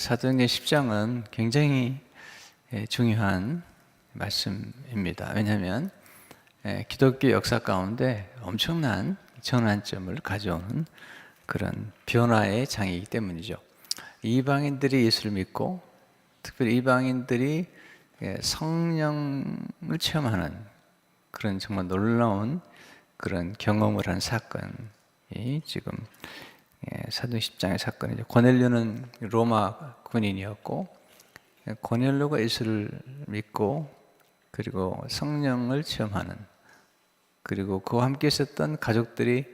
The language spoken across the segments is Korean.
사도행전 10장은 굉장히 중요한 말씀입니다. 왜냐하면 기독교 역사 가운데 엄청난 전환점을 가져오는 그런 변화의 장이기 때문이죠. 이방인들이 예수를 믿고 특별히 이방인들이 성령을 체험하는 그런 정말 놀라운 그런 경험을 한 사건이 지금 사도행 10장의 사건이죠. 고넬료는 로마 군인이었고 고넬료가 예수를 믿고 그리고 성령을 체험하는, 그리고 그와 함께 있었던 가족들이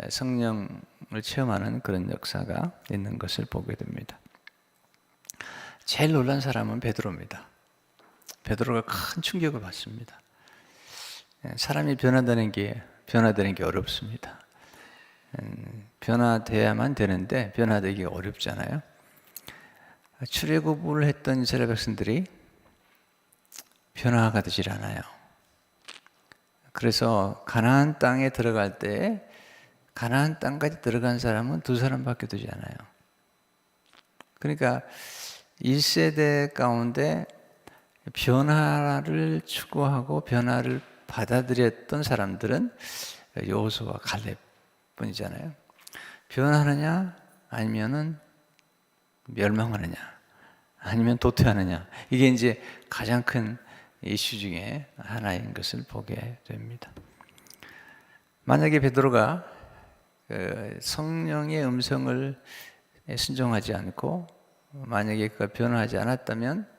성령을 체험하는 그런 역사가 있는 것을 보게 됩니다. 제일 놀란 사람은 베드로입니다. 베드로가 큰 충격을 받습니다. 사람이 변화되는 게 어렵습니다. 변화돼야만 되는데 변화되기가 어렵잖아요. 출애굽을 했던 이스라엘 백성들이 변화가 되질 않아요. 그래서 가나안 땅에 들어갈 때 가나안 땅까지 들어간 사람은 2사람밖에 되지 않아요. 그러니까 1세대 가운데 변화를 추구하고 변화를 받아들였던 사람들은 여호수아와 갈렙 뿐이잖아요. 변화하느냐 아니면은 멸망하느냐 아니면 도태하느냐, 이게 이제 가장 큰 이슈 중에 하나인 것을 보게 됩니다. 만약에 베드로가 성령의 음성을 순종하지 않고 만약에 그가 변화하지 않았다면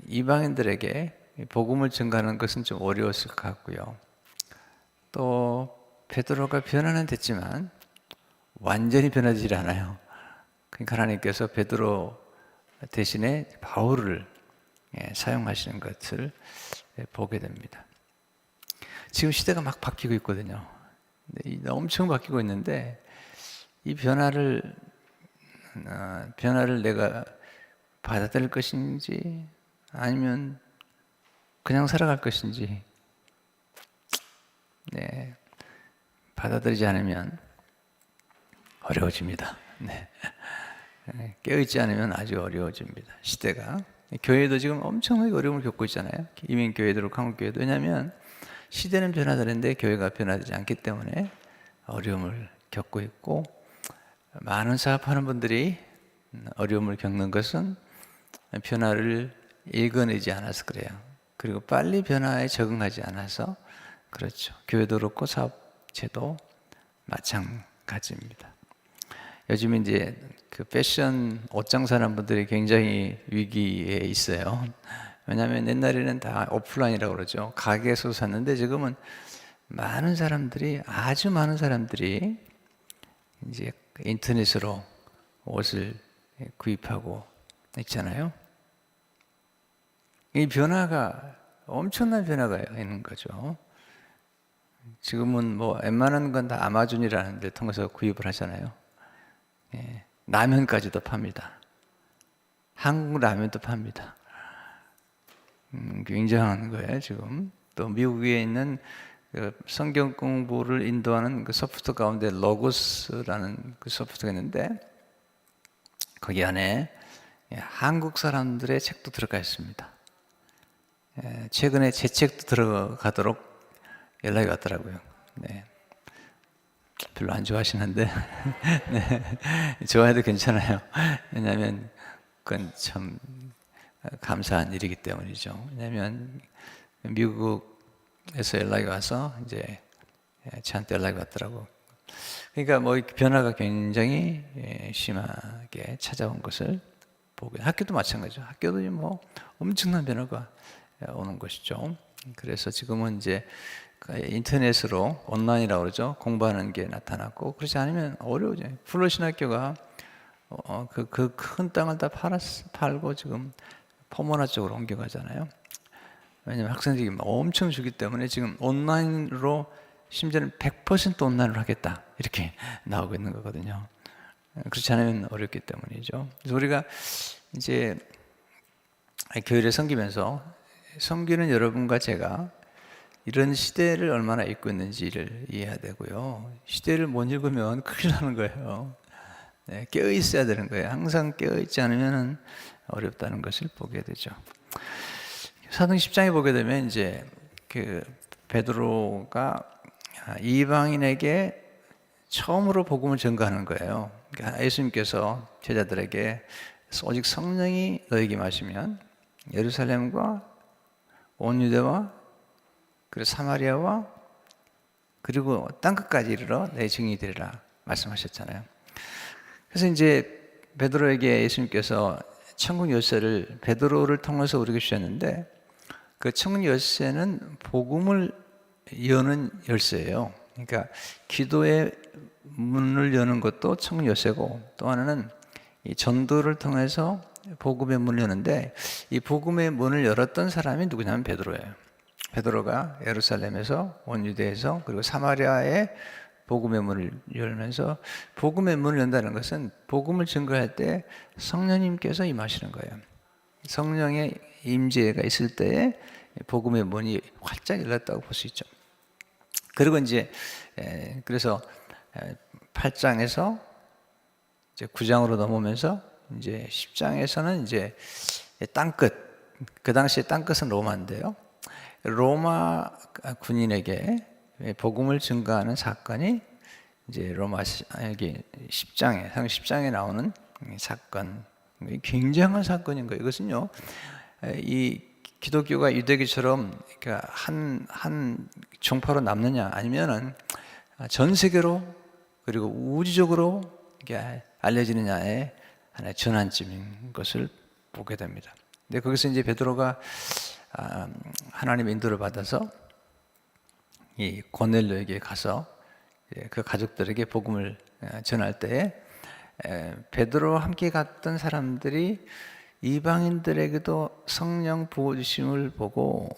이방인들에게 복음을 전가하는 것은 좀 어려웠을 것 같고요. 또 베드로가 변화는 됐지만 완전히 변하지 않아요. 그러니까 하나님께서 베드로 대신에 바울을 사용하시는 것을 보게 됩니다. 지금 시대가 막 바뀌고 있거든요. 엄청 바뀌고 있는데 이 변화를 내가 받아들일 것인지 아니면 그냥 살아갈 것인지, 받아들이지 않으면 어려워집니다. 깨어있지 않으면 아주 어려워집니다. 시대가. 교회도 지금 엄청나게 어려움을 겪고 있잖아요. 이민교회도 한국교회도. 왜냐하면 시대는 변화되는데 교회가 변화되지 않기 때문에 어려움을 겪고 있고, 많은 사업하는 분들이 어려움을 겪는 것은 변화를 읽어내지 않아서 그래요. 그리고 빨리 변화에 적응하지 않아서 그렇죠. 교회도 그렇고 사업체도 마찬가지입니다. 요즘 이제 그 패션 옷장 사는 분들이 굉장히 위기에 있어요. 왜냐하면 옛날에는 다 오프라인이라고 그러죠. 가게에서 샀는데 지금은 아주 많은 사람들이 이제 인터넷으로 옷을 구입하고 있잖아요. 이 변화가 엄청난 변화가 있는 거죠. 지금은 뭐 웬만한 건 다 아마존이라는 데 통해서 구입을 하잖아요. 라면까지도 팝니다. 한국 라면도 팝니다. 굉장한 거예요 지금. 또 미국에 있는 그 성경 공부를 인도하는 그 소프트 가운데 로고스라는 그 소프트가 있는데 거기 안에 한국 사람들의 책도 들어가 있습니다. 최근에 제 책도 들어가도록 연락이 왔더라고요. 별로 안 좋아하시는데 좋아해도 괜찮아요. 왜냐하면 그건 참 감사한 일이기 때문이죠. 왜냐하면 미국에서 연락이 와서 이제 저한테 연락이 왔더라고. 그러니까 뭐 변화가 굉장히 심하게 찾아온 것을 보고, 학교도 마찬가지죠. 학교도 뭐 엄청난 변화가 오는 것이죠. 그래서 지금은 이제 인터넷으로 온라인이라고 그러죠. 공부하는 게 나타났고, 그렇지 않으면 어려워져요. 플러신학교가 그 큰 땅을 다 팔고 지금 포모나 쪽으로 옮겨가잖아요. 왜냐하면 학생들이 엄청 주기 때문에 지금 온라인으로 심지어는 100% 온라인으로 하겠다 이렇게 나오고 있는 거거든요. 그렇지 않으면 어렵기 때문이죠. 그래서 우리가 이제 교회를 섬기면서 섬기는 여러분과 제가 이런 시대를 얼마나 읽고 있는지를 이해해야 되고요. 시대를 못 읽으면 큰일 나는 거예요. 깨어 있어야 되는 거예요. 항상 깨어 있지 않으면 어렵다는 것을 보게 되죠. 사도행 10장에 보게 되면 이제 그 베드로가 이방인에게 처음으로 복음을 전가하는 거예요. 그러니까 예수님께서 제자들에게 오직 성령이 너에게 임하시면 예루살렘과 온 유대와 그리고 사마리아와 그리고 땅끝까지 이르러 내 증인이 되리라 말씀하셨잖아요. 그래서 이제 베드로에게 예수님께서 천국 열쇠를 베드로를 통해서 우리에게 주셨는데 그 천국 열쇠는 복음을 여는 열쇠예요. 그러니까 기도의 문을 여는 것도 천국 열쇠고 또 하나는 이 전도를 통해서 복음의 문을 여는데 이 복음의 문을 열었던 사람이 누구냐면 베드로예요. 베드로가 예루살렘에서 온 유대에서 그리고 사마리아에 복음의 문을 열면서 복음의 문을 연다는 것은 복음을 증거할 때 성령님께서 임하시는 거예요. 성령의 임재가 있을 때에 복음의 문이 활짝 열렸다고 볼 수 있죠. 그리고 이제 그래서 8장에서 이제 9장으로 넘어오면서 이제 10장에서는 이제 땅끝, 그 당시에 땅끝은 로마인데요. 로마 군인에게 복음을 증거하는 사건이 이제 로마 여기 10장에 상 10장에 나오는 사건, 굉장한 사건인 거예요. 이것은요, 이 기독교가 유대교처럼 그러니까 한 종파로 남느냐 아니면은 전 세계로 그리고 우주적으로 이게 알려지느냐의 하나의 전환점인 것을 보게 됩니다. 근데 거기서 이제 베드로가 하나님의 인도를 받아서 이 고넬료에게 가서 그 가족들에게 복음을 전할 때에 베드로와 함께 갔던 사람들이 이방인들에게도 성령 부어주심을 보고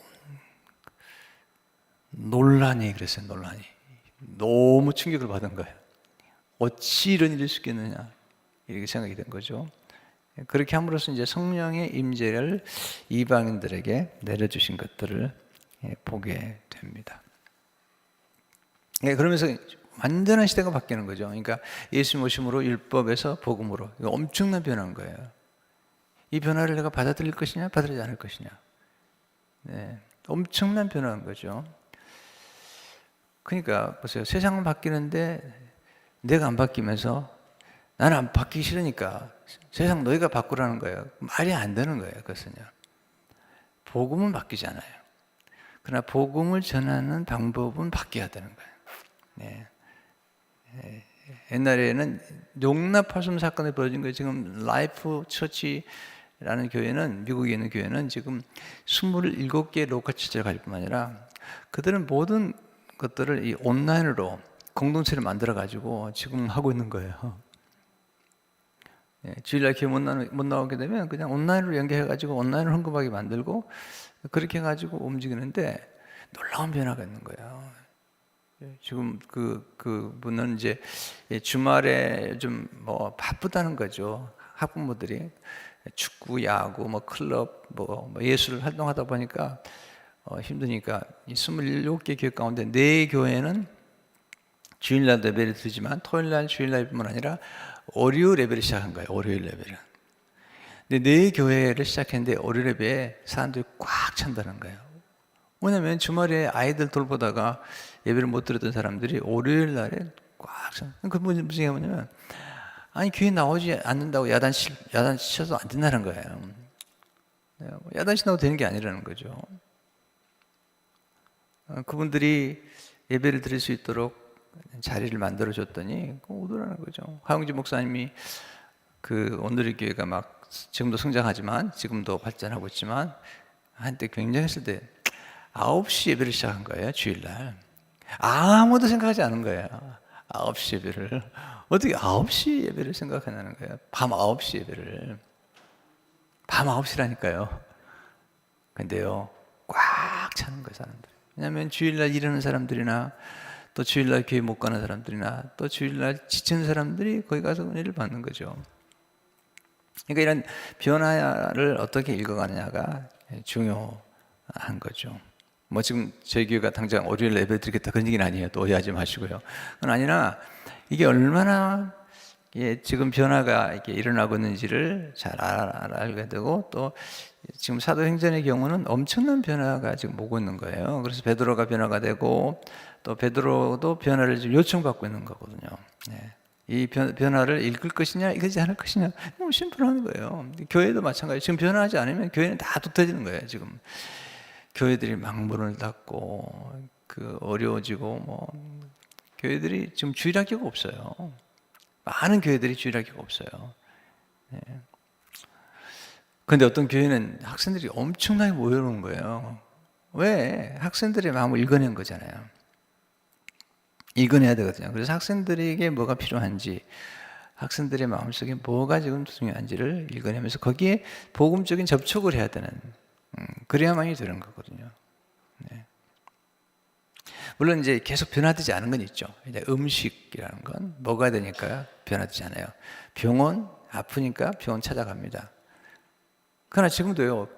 논란이 그랬어요. 논란이 너무 충격을 받은 거예요. 어찌 이런 일이 있을 수 있겠느냐 이렇게 생각이 된 거죠. 그렇게 함으로써 이제 성령의 임재를 이방인들에게 내려주신 것들을 보게 됩니다. 그러면서 완전한 시대가 바뀌는 거죠. 그러니까 예수님 오심으로 율법에서 복음으로 엄청난 변화인 거예요. 이 변화를 내가 받아들일 것이냐 받아들이지 않을 것이냐. 엄청난 변화인 거죠. 그러니까 보세요. 세상은 바뀌는데 내가 안 바뀌면서 나는 안 바뀌기 싫으니까 세상 너희가 바꾸라는 거예요. 말이 안 되는 거예요. 그것은요. 복음은 바뀌지 않아요. 그러나 복음을 전하는 방법은 바뀌어야 되는 거예요. 옛날에는 용납하심 사건이 벌어진 거예요. 지금 라이프 처치라는 교회는 미국에 있는 교회는 지금 27개의 로컬 처치를 가질 뿐만 아니라 그들은 모든 것들을 이 온라인으로 공동체를 만들어 가지고 지금 하고 있는 거예요. 주일날 교회 못 나오게 되면 그냥 온라인으로 연계해 가지고 온라인으로 헌금하게 만들고 그렇게 해 가지고 움직이는데 놀라운 변화가 있는 거예요. 지금 그 분은 이제 주말에 좀 뭐 바쁘다는 거죠. 학부모들이 축구, 야구, 뭐 클럽, 뭐 예술 활동하다 보니까 힘드니까 이 27개 교회 가운데 4교회는 주일날 예배를 드리지만 토요일날, 주일날뿐만 아니라 월요 예배를 시작한 거예요. 월요일 예배를. 근데 4교회를 시작했는데 월요 예배에 사람들이 꽉 찬다는 거예요. 왜냐면 주말에 아이들 돌보다가 예배를 못 드렸던 사람들이 월요일 날에 꽉 찬. 그 무슨 얘기가 뭐냐면 아니 교회 나오지 않는다고 야단치셔도 안 된다는 거예요. 야단친다고 되는 게 아니라는 거죠. 그분들이 예배를 드릴 수 있도록 자리를 만들어 줬더니 오더라는 거죠. 하영지 목사님이 그 오늘의 교회가 막 지금도 성장하지만 지금도 발전하고 있지만 한때 굉장했을 때 9시 예배를 시작한 거예요. 주일날. 아무도 생각하지 않은 거예요. 9시 예배를. 어떻게 9시 예배를 생각하냐는 거예요. 밤 9시 예배를. 밤 9시라니까요. 근데요, 꽉 차는 거예요, 사람들. 왜냐하면 주일날 일하는 사람들이나 또 주일날 교회 못 가는 사람들이나 또 주일날 지친 사람들이 거기 가서 은혜를 받는 거죠. 그러니까 이런 변화를 어떻게 읽어가느냐가 중요한 거죠. 뭐 지금 저희 교회가 당장 월요일 예배 드리겠다 그런 얘기는 아니에요. 또 오해하지 마시고요. 그건 아니라 이게 얼마나 지금 변화가 이렇게 일어나고 있는지를 잘 알게 되고, 또 지금 사도행전의 경우는 엄청난 변화가 지금 오고 있는 거예요. 그래서 베드로가 변화가 되고, 또 베드로도 변화를 지금 요청받고 있는 거거든요. 네. 이 변화를 이끌 것이냐, 이끌지 않을 것이냐, 너무 심플한 거예요. 교회도 마찬가지. 지금 변화하지 않으면 교회는 다 도태지는 거예요. 지금 교회들이 막 문을 닫고, 어려워지고, 교회들이 지금 주일학교가 없어요. 많은 교회들이 주일학교가 없어요. 네. 근데 어떤 교회는 학생들이 엄청나게 모여오는 거예요. 왜? 학생들의 마음을 읽어낸 거잖아요. 읽어내야 되거든요. 그래서 학생들에게 뭐가 필요한지, 학생들의 마음속에 뭐가 지금 중요한지를 읽어내면서 거기에 복음적인 접촉을 해야 되는, 그래야만이 되는 거거든요. 네. 물론 이제 계속 변화되지 않은 건 있죠. 음식이라는 건 먹어야 되니까 변화되지 않아요. 병원 아프니까 병원 찾아갑니다. 그러나 지금도요,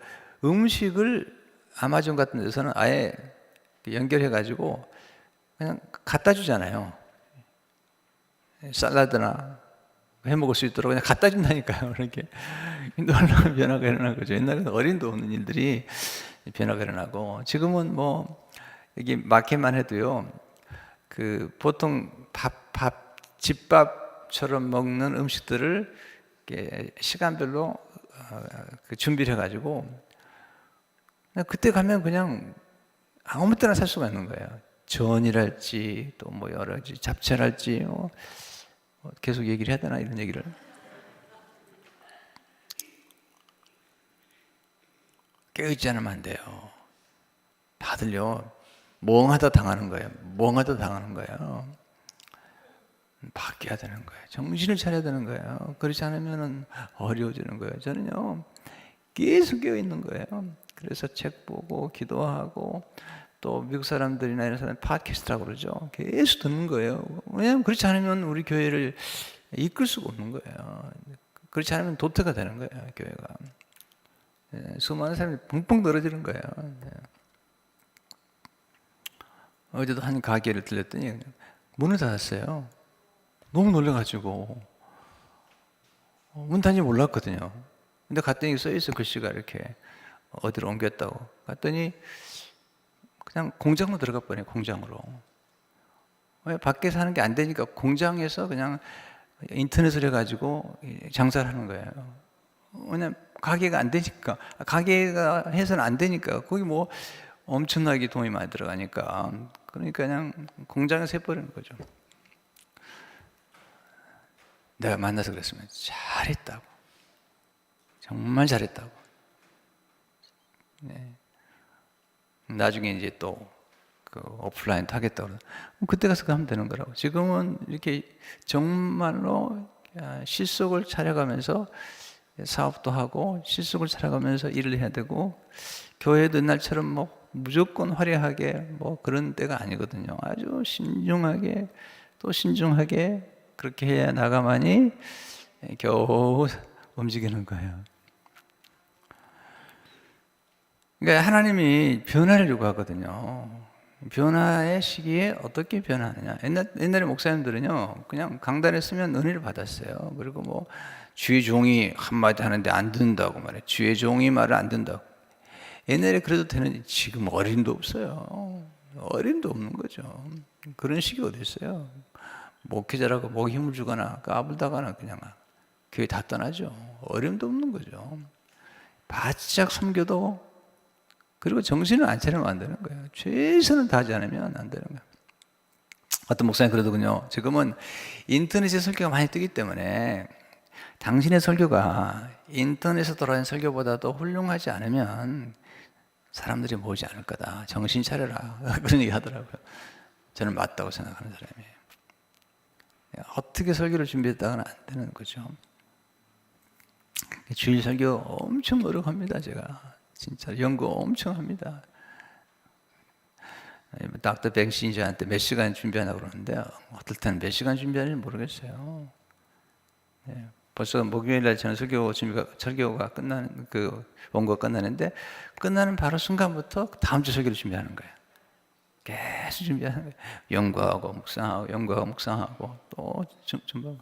음식을 아마존 같은 데서는 아예 연결해가지고 그냥 갖다 주잖아요. 샐러드나 해 먹을 수 있도록 그냥 갖다 준다니까요. 이렇게 놀라운 변화가 일어난 거죠. 옛날에는 어린도 없는 일들이 변화가 일어나고, 지금은 여기 마켓만 해도요, 보통 집밥처럼 먹는 음식들을 이렇게 시간별로 준비를 해가지고, 그때 가면 그냥 아무 때나 살 수가 있는 거예요. 전이랄지, 또 여러 가지 잡채랄지, 계속 얘기를 해야 되나, 이런 얘기를. 깨어있지 않으면 안 돼요. 다들요, 멍하다 당하는 거예요. 멍하다 당하는 거예요. 바뀌어야 되는 거예요. 정신을 차려야 되는 거예요. 그렇지 않으면 어려워지는 거예요. 저는요, 계속 깨어있는 거예요. 그래서 책 보고, 기도하고, 또 미국 사람들이나 이런 사람 팟캐스트라고 그러죠. 계속 듣는 거예요. 왜냐하면 그렇지 않으면 우리 교회를 이끌 수가 없는 거예요. 그렇지 않으면 도태가 되는 거예요, 교회가. 수많은 사람이 펑펑 늘어지는 거예요. 어제도 한 가게를 들렸더니 문을 닫았어요. 너무 놀라가지고 문 닫는지 몰랐거든요. 근데 갔더니 써있어, 글씨가 이렇게 어디로 옮겼다고. 갔더니 그냥 공장으로 들어가 버려요. 공장으로. 왜? 밖에서 하는 게 안 되니까 공장에서 그냥 인터넷을 해가지고 장사를 하는 거예요. 왜냐면 가게가 안 되니까, 가게가 해서는 안 되니까, 거기 엄청나게 돈이 많이 들어가니까, 그러니까 그냥 공장에서 해버리는 거죠. 내가 만나서 그랬으면 잘했다고, 정말 잘했다고. 네. 나중에 이제 또 오프라인도 하겠다고 그때 가서 하면 되는 거라고. 지금은 이렇게 정말로 실속을 차려가면서 사업도 하고 실속을 차려가면서 일을 해야 되고, 교회도 옛날처럼 무조건 화려하게 그런 때가 아니거든요. 아주 신중하게, 또 신중하게 그렇게 해야 나가만이 겨우 움직이는 거예요. 그러니까 하나님이 변화를 요구하거든요. 변화의 시기에 어떻게 변화하느냐. 옛날에 목사님들은요, 그냥 강단에 쓰면 은혜를 받았어요. 그리고 주의 종이 한마디 하는데 안 듣는다고 말해. 주의 종이 말을 안 듣는다고. 옛날에 그래도 되는데 지금 어림도 없어요. 어림도 없는 거죠. 그런 식이 어디 있어요. 목회자라고 목에 힘을 주거나 까불다가나 그냥 교회 다 떠나죠. 어림도 없는 거죠. 바짝 섬겨도, 그리고 정신을 안 차리면 안 되는 거예요. 최선을 다하지 않으면 안 되는 거예요. 어떤 목사님 그러더군요. 지금은 인터넷에 설교가 많이 뜨기 때문에 당신의 설교가 인터넷에 돌아다니는 설교보다도 훌륭하지 않으면 사람들이 모이지 않을 거다. 정신 차려라. 그런 얘기 하더라고요. 저는 맞다고 생각하는 사람이에요. 어떻게 설교를 준비했다가는 안 되는 거죠. 주일 설교 엄청 노력합니다. 제가 진짜 연구 엄청 합니다. 닥터 백신저한테 몇 시간 준비하냐고 그러는데, 어떨 때는 몇 시간 준비하는지 모르겠어요. 네. 벌써 목요일날 저는 설교가 끝나는, 원고가 끝나는데, 끝나는 바로 순간부터 다음 주 설교를 준비하는 거예요. 계속 준비하는 거예요. 연구하고 묵상하고, 연구하고 묵상하고, 또 준비하고.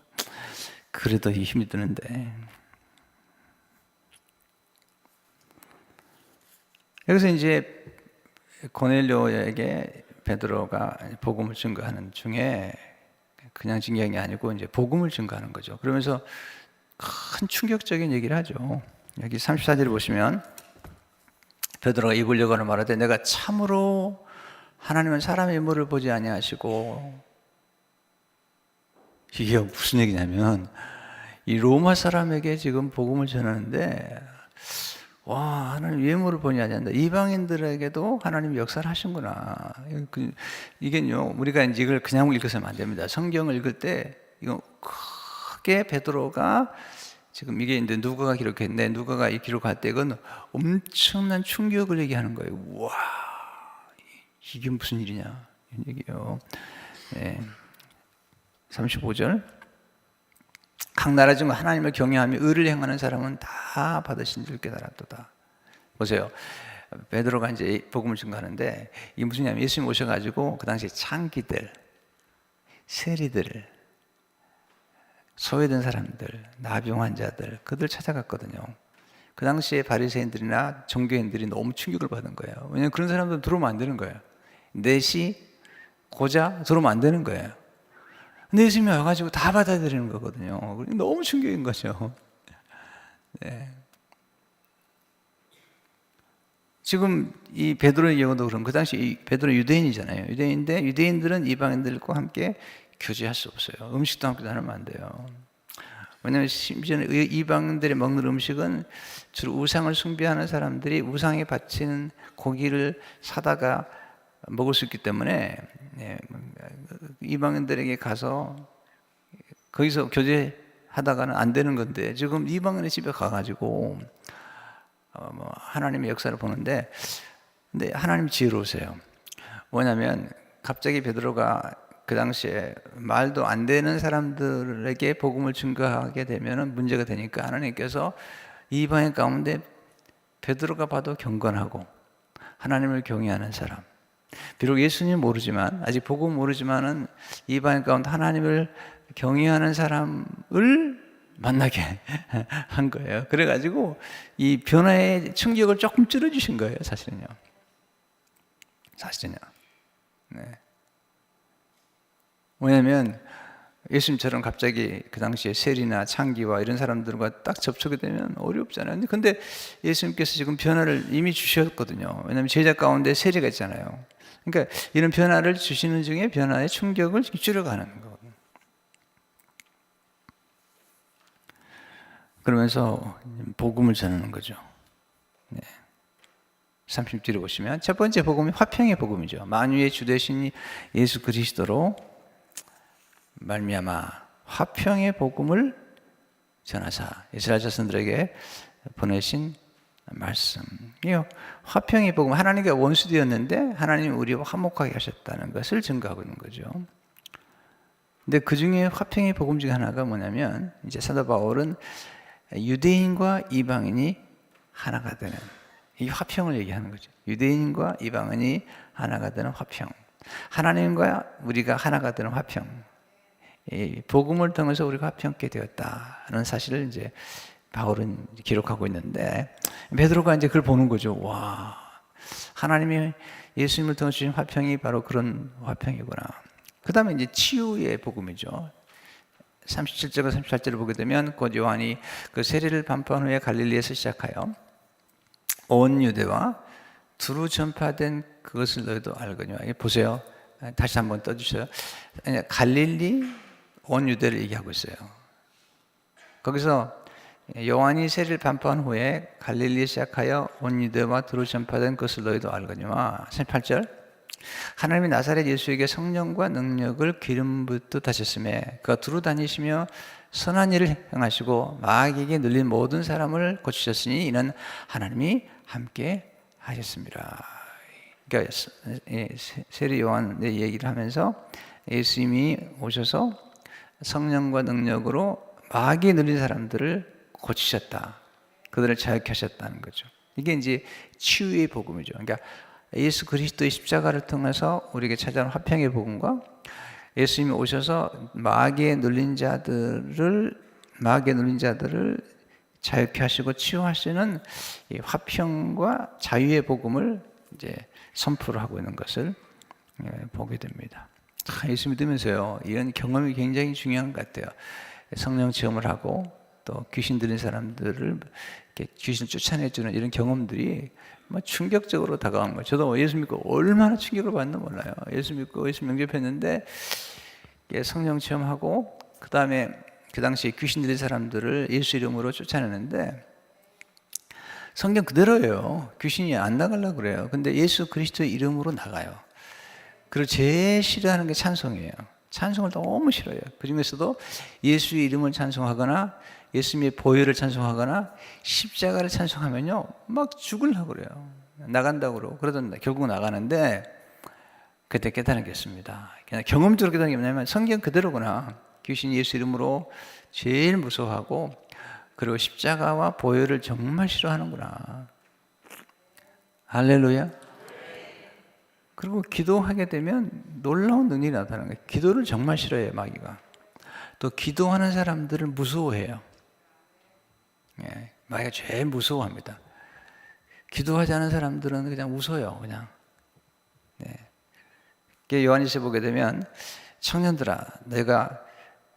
그래도 힘이 드는데. 여기서 이제 고넬료에게 베드로가 복음을 증거하는 중에 그냥 증거한 게 아니고 이제 복음을 증거하는 거죠. 그러면서 큰 충격적인 얘기를 하죠. 여기 34절을 보시면 베드로가 입을 여과를 말하되 내가 참으로 하나님은 사람의 인물을 보지 아니하시고, 이게 무슨 얘기냐면 이 로마 사람에게 지금 복음을 전하는데, 와, 하나님 외모를 보니 아니한다. 이방인들에게도 하나님이 역사를 하신구나. 이게요, 우리가 이제 이걸 그냥 읽어서는 안 됩니다. 성경을 읽을 때 이거 크게 베드로가 지금 이게 이제 누가가 기록했는데, 누가가 이 기록할 때 이건 엄청난 충격을 얘기하는 거예요. 와, 이게 무슨 일이냐 이런 얘기예요. 네. 35절. 각 나라 중 하나님을 경외하며 의를 행하는 사람은 다 받으신 줄 깨달았도다. 보세요. 베드로가 이제 복음을 증거하는데 이게 무슨 얘기냐면, 예수님 오셔가지고 그 당시 창기들, 세리들, 소외된 사람들, 나병 환자들, 그들 찾아갔거든요. 그 당시에 바리새인들이나 종교인들이 너무 충격을 받은 거예요. 왜냐하면 그런 사람들 들어오면 안 되는 거예요. 넷이 고자 들어오면 안 되는 거예요. 근데 예수님이 와가지고 다 받아들이는 거거든요. 너무 충격인 거죠. 네. 지금 이 베드로의 경우도 그런, 그 당시 이 베드로 유대인이잖아요. 유대인인데 유대인들은 이방인들과 함께 교제할 수 없어요. 음식도 함께 나누면 안 돼요. 왜냐하면 심지어는 이방인들이 먹는 음식은 주로 우상을 숭배하는 사람들이 우상에 바치는 고기를 사다가 먹을 수 있기 때문에 이방인들에게 가서 거기서 교제하다가는 안 되는 건데, 지금 이방인의 집에 가가지고 하나님의 역사를 보는데, 근데 하나님 지혜로우세요. 뭐냐면 갑자기 베드로가 그 당시에 말도 안 되는 사람들에게 복음을 증거하게 되면 문제가 되니까 하나님께서 이방인 가운데 베드로가 봐도 경건하고 하나님을 경외하는 사람, 비록 예수님 모르지만, 아직 복음 모르지만은 이방인 가운데 하나님을 경외하는 사람을 만나게 한 거예요. 그래가지고 이 변화의 충격을 조금 줄여주신 거예요, 사실은요. 네. 왜냐하면 예수님처럼 갑자기 그 당시에 세리나 창기와 이런 사람들과 딱 접촉이 되면 어렵잖아요. 근데 예수님께서 지금 변화를 이미 주셨거든요. 왜냐하면 제자 가운데 세리가 있잖아요. 그러니까 이런 변화를 주시는 중에 변화의 충격을 줄여가는 거거든요. 그러면서 복음을 전하는 거죠. 네. 30절에 보시면 첫 번째 복음이 화평의 복음이죠. 만유의 주 되신 예수 그리스도로 말미암아 화평의 복음을 전하사, 이스라엘 자손들에게 보내신 말씀이요. 화평의 복음, 하나님과 원수되었는데 하나님이 우리와 화목하게 하셨다는 것을 증거하고 있는 거죠. 근데 그 중에 화평의 복음 중에 하나가 뭐냐면, 이제 사도 바울은 유대인과 이방인이 하나가 되는 이 화평을 얘기하는 거죠. 유대인과 이방인이 하나가 되는 화평, 하나님과 우리가 하나가 되는 화평, 이 복음을 통해서 우리가 화평케 되었다는 사실을 이제 바울은 기록하고 있는데, 베드로가 이제 그걸 보는 거죠. 와, 하나님이 예수님을 통해 주신 화평이 바로 그런 화평이구나. 그 다음에 이제 치유의 복음이죠. 37절과 38절을 보게 되면 곧 요한이 그 세례를 반포한 후에 갈릴리에서 시작하여 온 유대와 두루 전파된 그것을 너희도 알거니와. 보세요. 다시 한번 떠주세요. 갈릴리, 온 유대를 얘기하고 있어요. 거기서 요한이 세례를 반포한 후에 갈릴리에 시작하여 온 유대와 두루 전파된 것을 너희도 알거니와. 38절. 하나님이 나사렛 예수에게 성령과 능력을 기름 붓듯 하셨음에 그가 두루 다니시며 선한 일을 행하시고 마귀에게 눌린 모든 사람을 고치셨으니 이는 하나님이 함께 하셨습니다. 그러니까 세례 요한의 얘기를 하면서 예수님이 오셔서 성령과 능력으로 마귀에 눌린 사람들을 고치셨다. 그들을 자유케 하셨다는 거죠. 이게 이제 치유의 복음이죠. 그러니까 예수 그리스도의 십자가를 통해서 우리에게 찾아온 화평의 복음과 예수님이 오셔서 마귀에 눌린 자들을 마귀의 눌린 자들을 자유케 하시고 치유하시는 이 화평과 자유의 복음을 이제 선포를 하고 있는 것을 보게 됩니다. 예수 믿으면서요, 이런 경험이 굉장히 중요한 것 같아요. 성령 체험을 하고 또 귀신 들린 사람들을 이렇게 귀신 쫓아내주는 이런 경험들이 뭐 충격적으로 다가오는 거예요. 저도 예수 믿고 얼마나 충격을 받는지 몰라요. 예수 믿고 예수 영접했는데 성령 체험하고 그 다음에 그 당시에 귀신 들린 사람들을 예수 이름으로 쫓아내는데 성경 그대로예요. 귀신이 안 나가려고 그래요. 근데 예수 그리스도의 이름으로 나가요. 그리고 제일 싫어하는 게 찬송이에요. 찬송을 너무 싫어해요. 그 중에서도 예수의 이름을 찬송하거나 예수님의 보혈을 찬송하거나 십자가를 찬송하면요 막 죽으려고 그래요. 나간다고 그러던데 결국 나가는데 그때 깨달은 게 있습니다. 그냥 경험적으로 깨달은 게 뭐냐면 성경 그대로구나. 귀신이 예수 이름으로 제일 무서워하고 그리고 십자가와 보혈을 정말 싫어하는구나. 할렐루야. 그리고 기도하게 되면 놀라운 능력이 나타나는 거예요. 기도를 정말 싫어해요, 마귀가. 또 기도하는 사람들을 무서워해요. 예, 마귀가 제일 무서워합니다. 기도하지 않은 사람들은 그냥 웃어요, 그냥. 네. 요한일서 보게 되면 청년들아, 너희가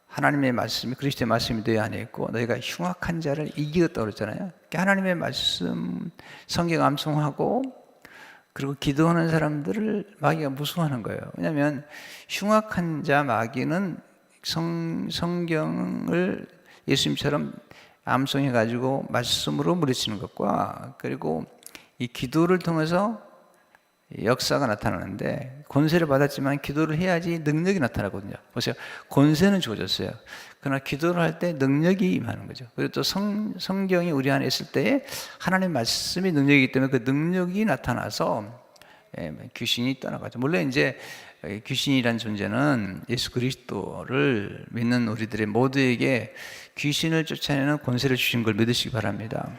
하나님의 말씀이 그리스도의 말씀이 너희 안에 있고 너희가 흉악한 자를 이기었다고 그랬잖아요. 하나님의 말씀 성경 암송하고 그리고 기도하는 사람들을 마귀가 무서워하는 거예요. 왜냐하면 흉악한 자 마귀는 성경을 예수님처럼 암송해가지고 말씀으로 물리치는 것과 그리고 이 기도를 통해서 역사가 나타나는데 권세를 받았지만 기도를 해야지 능력이 나타나거든요. 보세요. 권세는 주어졌어요. 그러나 기도를 할 때 능력이 임하는 거죠. 그리고 또 성경이 우리 안에 있을 때 하나님의 말씀이 능력이기 때문에 그 능력이 나타나서 귀신이 떠나가죠. 물론 이제 귀신이란 존재는 예수 그리스도를 믿는 우리들의 모두에게 귀신을 쫓아내는 권세를 주신 걸 믿으시기 바랍니다.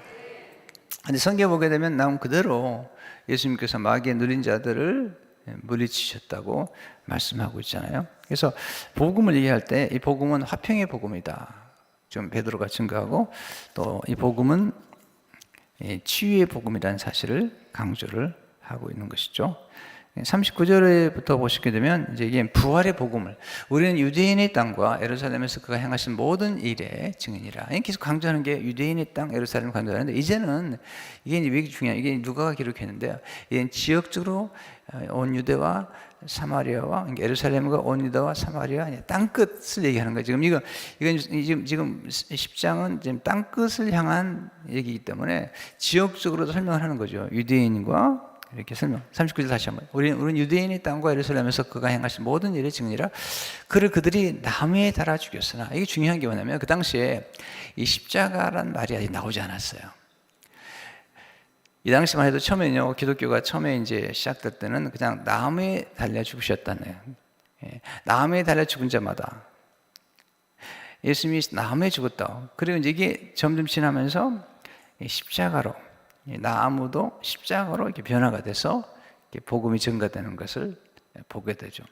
근데 성경 보게 되면 나온 그대로 예수님께서 마귀의 눌린 자들을 물리치셨다고 말씀하고 있잖아요. 그래서 복음을 얘기할 때 이 복음은 화평의 복음이다. 좀 베드로가 증거하고 또 이 복음은 치유의 복음이라는 사실을 강조를 하고 있는 것이죠. 39절부터 보시게 되면 이제 이게 부활의 복음을 우리는 유대인의 땅과 예루살렘에서 그가 행하신 모든 일의 증인이라. 계속 강조하는 게 유대인의 땅, 예루살렘을 강조하는데 이제는 이게 이제 왜 중요한 이게 누가가 기록했는데요. 이게 지역적으로 온 유대와 사마리아와 그러니까 예루살렘과 온 유다와 사마리아 땅 끝을 얘기하는 거예요. 이건 지금 10장은 지금 땅 끝을 향한 얘기이기 때문에 지역적으로도 설명을 하는 거죠. 유대인과 이렇게 설명. 39절 다시 한번. 우리는 유대인의 땅과 예루살렘에서 그가 행하신 모든 일의 증인이라. 그들이 나무에 달아 죽였으나 이게 중요한 게 뭐냐면 그 당시에 이 십자가란 말이 아직 나오지 않았어요. 이 당시만 해도 처음에는요, 기독교가 처음에 이제 시작될 때는 그냥 나무에 달려 죽으셨다네요. 나무에 달려 죽은 자마다 예수님이 나무에 죽었다. 그리고 이제 이게 점점 지나면서 십자가로 나무도 십자가로 이렇게 변화가 돼서 이렇게 복음이 증가되는 것을 보게 되죠.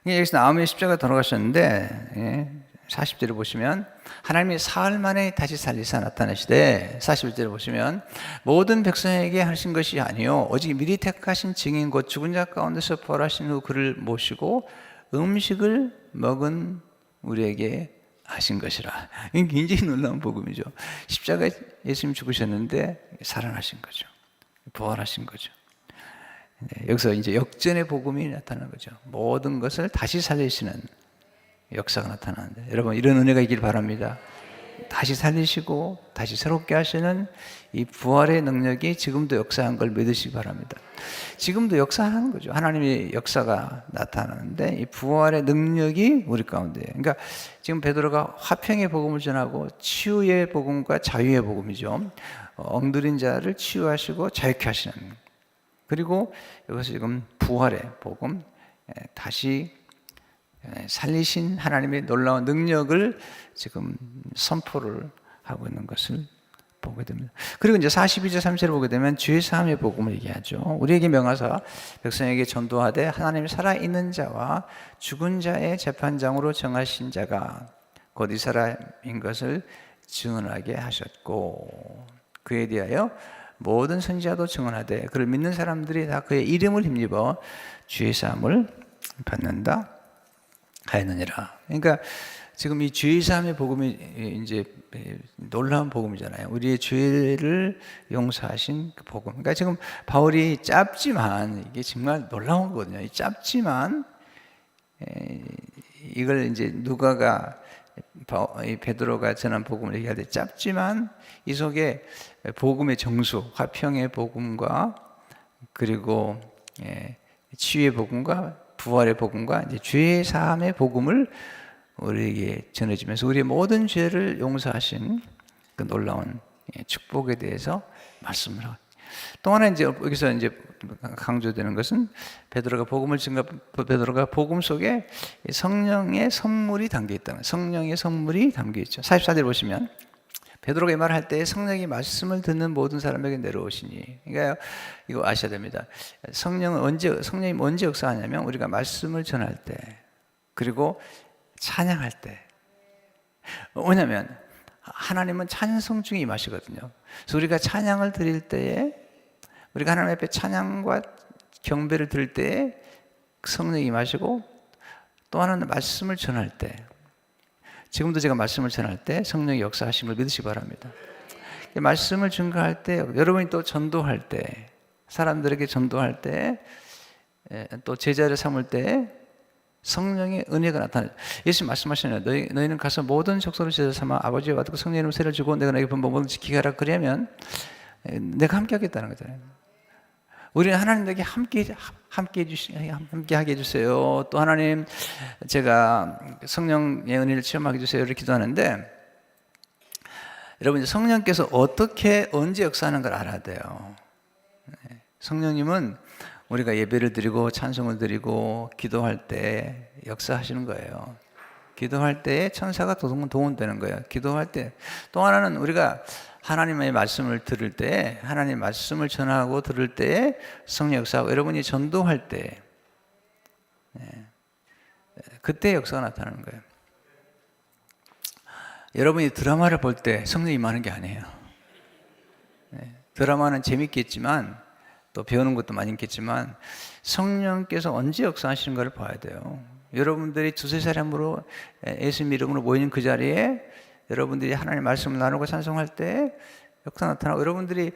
여기서 나무의 십자가 돌아가셨는데 40절을 보시면 하나님이 사흘 만에 다시 살리사 나타나시되 41절을 보시면 모든 백성에게 하신 것이 아니요 오직 미리 택하신 증인 곧 죽은 자 가운데서 부활하신 후 그를 모시고 음식을 먹은 우리에게 하신 것이라. 이게 굉장히 놀라운 복음이죠. 십자가에 예수님 죽으셨는데 살아나신 거죠. 부활하신 거죠. 여기서 이제 역전의 복음이 나타나는 거죠. 모든 것을 다시 살리시는 역사가 나타나는데 여러분 이런 은혜가 있길 바랍니다. 다시 살리시고 다시 새롭게 하시는 이 부활의 능력이 지금도 역사한 걸 믿으시기 바랍니다. 지금도 역사하는 거죠. 하나님의 역사가 나타나는데 이 부활의 능력이 우리 가운데. 그러니까 지금 베드로가 화평의 복음을 전하고 치유의 복음과 자유의 복음이죠. 엉들인 자를 치유하시고 자유케 하시는. 그리고 여기서 지금 부활의 복음, 다시 살리신 하나님의 놀라운 능력을 지금 선포를 하고 있는 것을 보게 됩니다. 그리고 이제 42절 3절을 보게 되면 죄 사함의 복음을 얘기하죠. 우리에게 명하사 백성에게 전도하되 하나님이 살아있는 자와 죽은 자의 재판장으로 정하신 자가 곧 이 사람인 것을 증언하게 하셨고 그에 대하여 모든 선지자도 증언하되 그를 믿는 사람들이 다 그의 이름을 힘입어 주의 사함을 받는다 하였느니라. 그러니까 지금 이 주의 사함의 복음이 이제 놀라운 복음이잖아요. 우리의 죄를 용서하신 그 복음. 그러니까 지금 바울이 짧지만 이게 정말 놀라운 거거든요. 짧지만 이걸 이제 누가가 베드로가 전한 복음을 얘기할 때 짧지만 이 속에 복음의 정수, 화평의 복음과 그리고 치유의 복음과 부활의 복음과 이제 죄의 사함의 복음을 우리에게 전해주면서 우리의 모든 죄를 용서하신 그 놀라운 축복에 대해서 말씀을 하고 또 하나 이제 여기서 이제 강조되는 것은 베드로가 복음 속에 성령의 선물이 담겨 있다는 성령의 선물이 담겨 있죠. 44절 보시면 베드로가 이 말을 할 때 성령이 말씀을 듣는 모든 사람에게 내려오시니 그러니까 이거 아셔야 됩니다. 성령이 언제 역사하냐면 우리가 말씀을 전할 때 그리고 찬양할 때 왜냐하면 하나님은 찬송 중에 임하시거든요. 그래서 우리가 찬양을 드릴 때에 우리가 하나님 앞에 찬양과 경배를 드릴 때에 성령이 임하시고 또 하나는 말씀을 전할 때 지금도 제가 말씀을 전할 때 성령의 역사하심을 믿으시기 바랍니다. 말씀을 증거할 때 여러분이 또 전도할 때 사람들에게 전도할 때 또 제자를 삼을 때 성령의 은혜가 나타나요. 예수님 말씀하시네요. 너희는 가서 모든 족속을 제자 삼아 아버지와 아들과 성령의 이름을 세례 주고 내가 너에게 분부 모든 지키게 하라. 그러면 내가 함께 하겠다는 거잖아요. 우리는 하나님에게 함께 하게 해주세요. 또 하나님 제가 성령의 은혜를 체험하게 해주세요. 이렇게 기도하는데 여러분 성령께서 어떻게 언제 역사하는 걸 알아야 돼요. 성령님은 우리가 예배를 드리고 찬송을 드리고 기도할 때 역사하시는 거예요. 기도할 때 천사가 동원되는 거예요. 기도할 때 또 하나는 우리가 하나님의 말씀을 들을 때 하나님의 말씀을 전하고 들을 때 성령 역사하고 여러분이 전도할 때 그때 역사가 나타나는 거예요. 여러분이 드라마를 볼 때 성령이 임하는 게 아니에요. 드라마는 재밌겠지만 또 배우는 것도 많이 있겠지만 성령께서 언제 역사하시는 걸 봐야 돼요. 여러분들이 두세 사람으로 예수님 이름으로 모이는 그 자리에 여러분들이 하나님의 말씀을 나누고 찬송할 때 역사 나타나고 여러분들이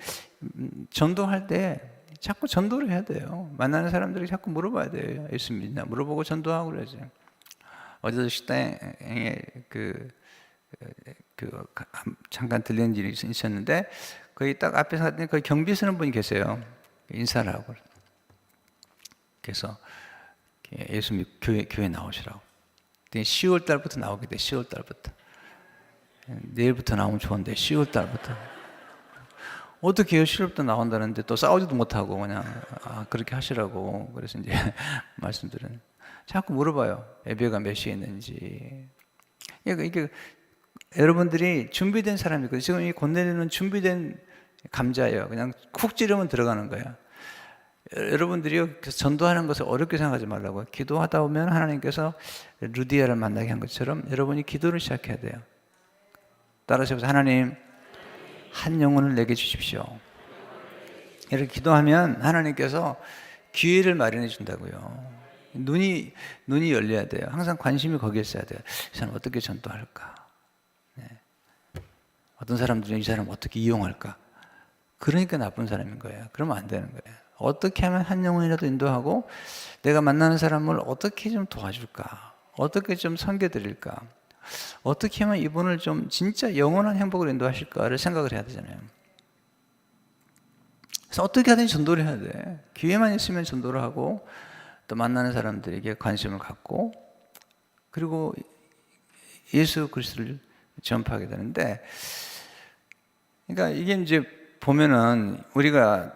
전도할 때 자꾸 전도를 해야 돼요. 만나는 사람들이 자꾸 물어봐야 돼요. 예수 믿나 물어보고 전도하고 그러죠. 어제도 식당에 잠깐 들리는 일이 있었는데 거기 딱 앞에서 갔더니 거기 경비 서는 분이 계세요. 인사를 하고 그래서 예수 믿 교회 나오시라고. 10월 달부터 나오게 돼. 10월 달부터. 내일부터 나오면 좋은데 10월 달부터 어떻게 해요? 10월부터 나온다는데 또 싸우지도 못하고 그냥 그렇게 하시라고. 그래서 이제 말씀드려요. 자꾸 물어봐요. 예배가 몇 시에 있는지. 이게 여러분들이 준비된 사람이거든요. 지금 이 고넬료는 준비된 감자예요. 그냥 쿡 찌르면 들어가는 거예요. 여러분들이 전도하는 것을 어렵게 생각하지 말라고요. 기도하다 보면 하나님께서 루디아를 만나게 한 것처럼 여러분이 기도를 시작해야 돼요. 따라서 하나님 한 영혼을 내게 주십시오. 이렇게 기도하면 하나님께서 기회를 마련해 준다고요. 눈이 열려야 돼요. 항상 관심이 거기에 있어야 돼요. 이 사람 어떻게 전도할까? 어떤 사람들은 이 사람 어떻게 이용할까? 그러니까 나쁜 사람인 거예요. 그러면 안 되는 거예요. 어떻게 하면 한 영혼이라도 인도하고 내가 만나는 사람을 어떻게 좀 도와줄까? 어떻게 좀 섬겨드릴까? 어떻게 하면 이분을 좀 진짜 영원한 행복으로 인도하실까를 생각을 해야 되잖아요. 그래서 어떻게 하든지 전도를 해야 돼. 기회만 있으면 전도를 하고 또 만나는 사람들에게 관심을 갖고 그리고 예수 그리스도를 전파하게 되는데 그러니까 이게 이제 보면은 우리가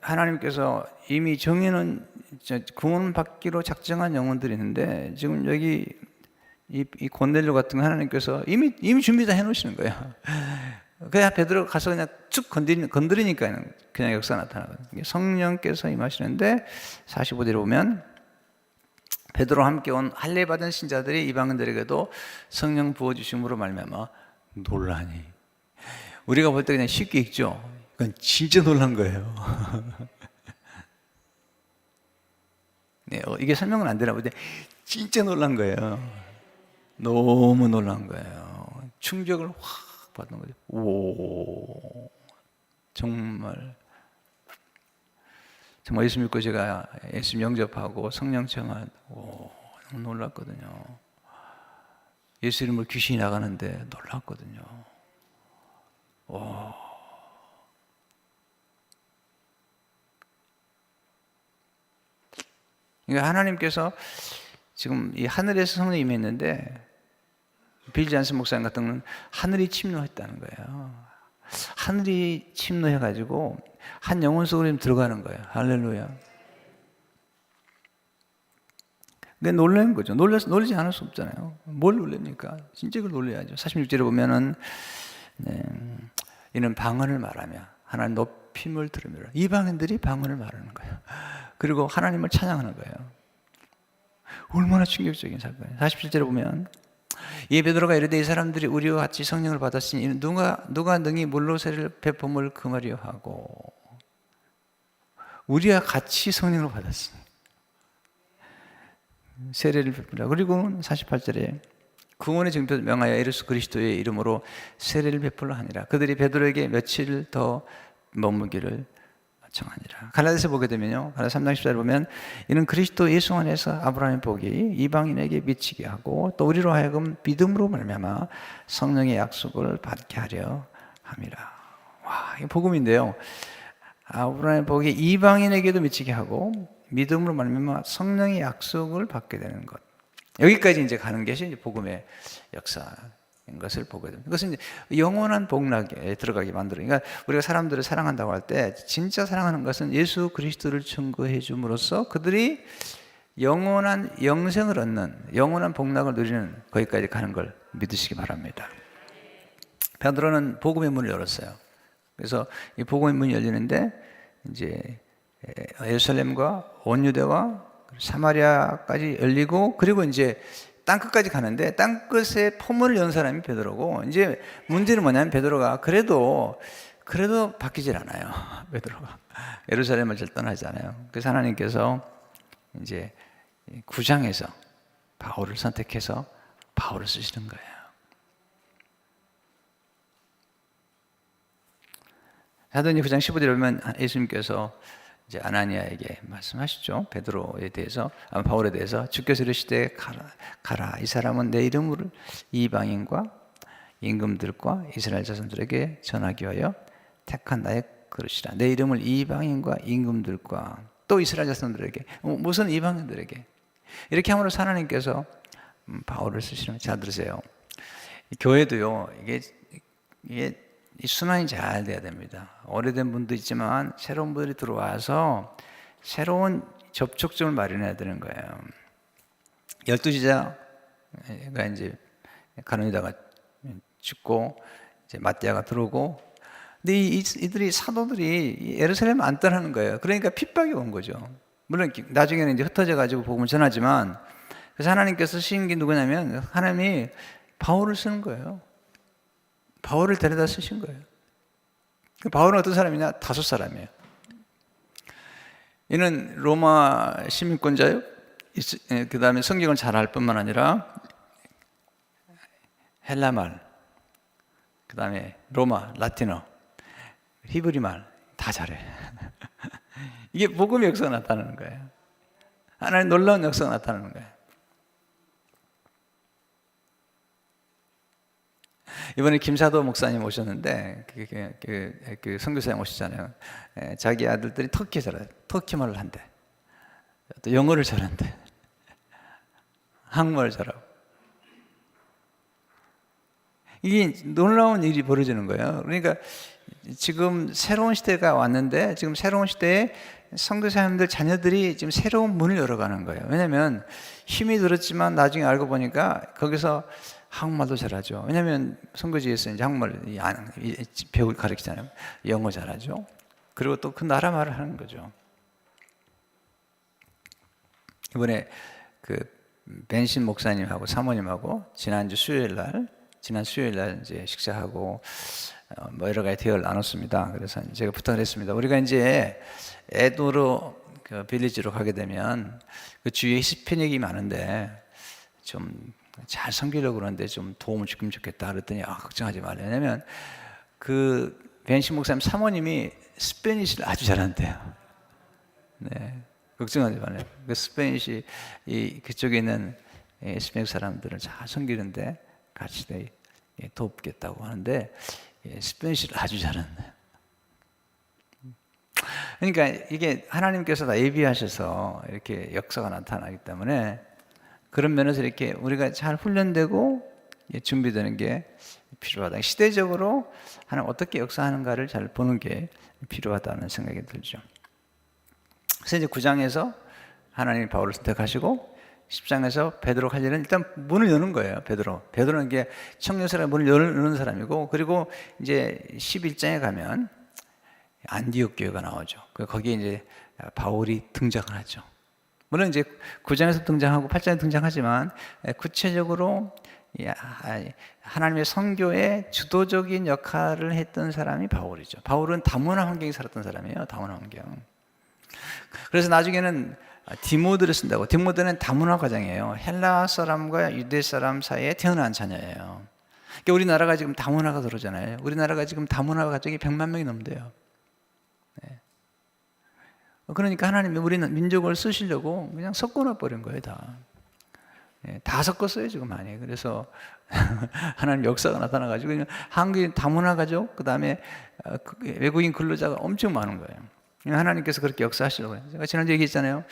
하나님께서 이미 정해놓은 구원받기로 작정한 영혼들이 있는데 지금 여기 이 고넬료 같은 거 하나님께서 이미 준비 다 해놓으시는 거예요. 그냥 베드로가 가서 그냥 쭉 건드리니까 그냥 역사 나타나거든요. 성령께서 임하시는데 45절에 보면 베드로와 함께 온 할례 받은 신자들이 이방인들에게도 성령 부어주심으로 말미암아 놀라니. 우리가 볼 때 그냥 쉽게 읽죠. 그건 진짜 놀란 거예요. 네, 이게 설명은 안 되나 보데 진짜 놀란 거예요. 너무 놀란 거예요. 충격을 확 받는 거죠. 오, 정말 예수 믿고 제가 예수 영접하고 성령 체험한, 너무 놀랐거든요. 예수 이름으로 귀신이 나가는데 놀랐거든요. 그러니까 하나님께서 지금 이 하늘에서 성령이 임했는데, 빌 잔슨 목사님 같은 경우는 하늘이 침노했다는 거예요. 하늘이 침노해가지고 한 영혼 속으로 들어가는 거예요. 할렐루야. 근데 놀라는 거죠. 놀라지 않을 수 없잖아요. 뭘 놀랍니까? 진짜 그걸 놀라야죠. 46절에 보면은, 네, 이는 방언을 말하며 하나님 높임을 들으며, 이방인들이 방언을 말하는 거예요. 그리고 하나님을 찬양하는 거예요. 얼마나 충격적인 사건이에요. 47절에 보면, 이 베드로가 이르되 이 사람들이 우리와 같이 성령을 받았으니 누가 능히 물로 세례를 베품을 금하려 하고. 우리와 같이 성령을 받았으니 세례를 베풀라. 그리고 48절에 구원의 증표를 명하여 예수 그리스도의 이름으로 세례를 베풀라 하니라. 그들이 베드로에게 며칠 더 머무기를 청하니라. 갈라디아서 보게 되면요, 갈라디아서 3장 14절에 보면 이는 그리스도 예수 안에서 아브라함의 복이 이방인에게 미치게 하고 또 우리로 하여금 믿음으로 말미암아 성령의 약속을 받게 하려 함이라. 와, 이게 복음인데요. 아브라함의 복이 이방인에게도 미치게 하고 믿음으로 말미암아 성령의 약속을 받게 되는 것. 여기까지 이제 가는 것이 이제 복음의 역사인 것을 보게 됩니다. 그것은 이제 영원한 복락에 들어가게 만들어요. 그러니까 우리가 사람들을 사랑한다고 할 때 진짜 사랑하는 것은 예수 그리스도를 증거해 줌으로써 그들이 영원한 영생을 얻는, 영원한 복락을 누리는 거기까지 가는 걸 믿으시기 바랍니다. 베드로는 복음의 문을 열었어요. 그래서 이 복음의 문이 열리는데 이제 예루살렘과 온 유대와 사마리아까지 열리고, 그리고 이제 땅끝까지 가는데 땅끝에 포문을 연 사람이 베드로고, 이제 문제는 뭐냐면 베드로가 그래도 바뀌질 않아요. 베드로가 예루살렘을 잘 떠나지 않아요. 그래서 하나님께서 이제 9장에서 바울을 선택해서 바울을 쓰시는 거예요. 사도행전 9장 15절에 보면 예수님께서 이제 아나니아에게 말씀하시죠. 베드로에 대해서, 바울에 대해서 주께서 이르시되 가라. 이 사람은 내 이름을 이방인과 임금들과 이스라엘 자손들에게 전하기 위하여 택한 나의 그릇이라. 내 이름을 이방인과 임금들과 또 이스라엘 자손들에게, 무슨 이방인들에게, 이렇게 함으로써 하나님께서 바울을 쓰시는. 잘 들으세요. 교회도요, 이게 이 순환이 잘 돼야 됩니다. 오래된 분도 있지만 새로운 분들이 들어와서 새로운 접촉점을 마련해야 되는 거예요. 12제자가 이제 가누다가 죽고 이제 마띠아가 들어오고, 근데 이들이 사도들이 예루살렘 안 떠나는 거예요. 그러니까 핍박이 온 거죠. 물론 나중에는 이제 흩어져 가지고 복음을 전하지만, 그래서 하나님께서 쓰신 게 누구냐면 하나님이 바울을 쓰는 거예요. 바울을 데려다 쓰신 거예요. 바울은 어떤 사람이냐? 5사람이에요. 이는 로마 시민권자요. 그 다음에 성경을 잘 알 뿐만 아니라 헬라말, 그 다음에 로마, 라틴어, 히브리말 다 잘해. 이게 복음의 역사가 나타나는 거예요. 하나님 놀라운 역사가 나타나는 거예요. 이번에 김사도 목사님 오셨는데 그 선교사님 오시잖아요. 자기 아들들이 터키 잘해요. 터키말을 한대. 또 영어를 잘한대. 한국말을 잘하고. 이게 놀라운 일이 벌어지는 거예요. 그러니까 지금 새로운 시대가 왔는데, 지금 새로운 시대에 선교사님들 자녀들이 지금 새로운 문을 열어가는 거예요. 왜냐하면 힘이 들었지만 나중에 알고 보니까 거기서 한국말도 잘하죠. 왜냐하면 선교지에서 이제 한국말 배우고 가르치잖아요. 영어 잘하죠. 그리고 또 그 나라 말을 하는 거죠. 이번에 그 벤신 목사님하고 사모님하고 지난 수요일 날 이제 식사하고 뭐 여러 가지 대화를 나눴습니다. 그래서 제가 부탁을 했습니다. 우리가 이제 에도로 그 빌리지로 가게 되면 그 주위에 히스패닉이 많은데 좀 잘 섬기려고 그러는데 좀 도움을 주면 좋겠다 그랬더니 걱정하지 말래. 왜냐면 그 벤신 목사님 사모님이 스페니쉬를 아주 잘한대요. 네, 걱정하지 말래. 그 스페니쉬 그쪽에 있는 스페인 사람들을 잘 섬기는데 같이 돕겠다고 하는데 스페니쉬를 아주 잘한대요. 그러니까 이게 하나님께서 다 예비하셔서 이렇게 역사가 나타나기 때문에 그런 면에서 이렇게 우리가 잘 훈련되고 준비되는 게 필요하다. 시대적으로 하나님 어떻게 역사하는가를 잘 보는 게 필요하다는 생각이 들죠. 그래서 이제 9장에서 하나님이 바울을 선택하시고 10장에서 베드로가 할 일은 일단 문을 여는 거예요. 베드로는 이게 청년사람 문을 여는 사람이고, 그리고 이제 11장에 가면 안디옥 교회가 나오죠. 거기에 이제 바울이 등장을 하죠. 물론 이제 9장에서 등장하고 8장에 등장하지만 구체적으로 하나님의 선교의 주도적인 역할을 했던 사람이 바울이죠. 바울은 다문화 환경에 살았던 사람이에요. 다문화 환경. 그래서 나중에는 디모데를 쓴다고. 디모데는 다문화 가정이에요. 헬라 사람과 유대 사람 사이에 태어난 자녀예요. 그러니까 우리나라가 지금 다문화가 들어오잖아요. 우리나라가 지금 다문화 가정이 100만 명이 넘대요. 네. 그러니까 하나님이 우리는 민족을 쓰시려고 그냥 섞어놔 버린 거예요, 다. 네, 다 섞었어요, 지금 많이. 그래서 하나님 역사가 나타나가지고 한국인 다문화 가족, 그 다음에 외국인 근로자가 엄청 많은 거예요. 하나님께서 그렇게 역사하시려고 해요. 제가 지난주에 얘기했잖아요.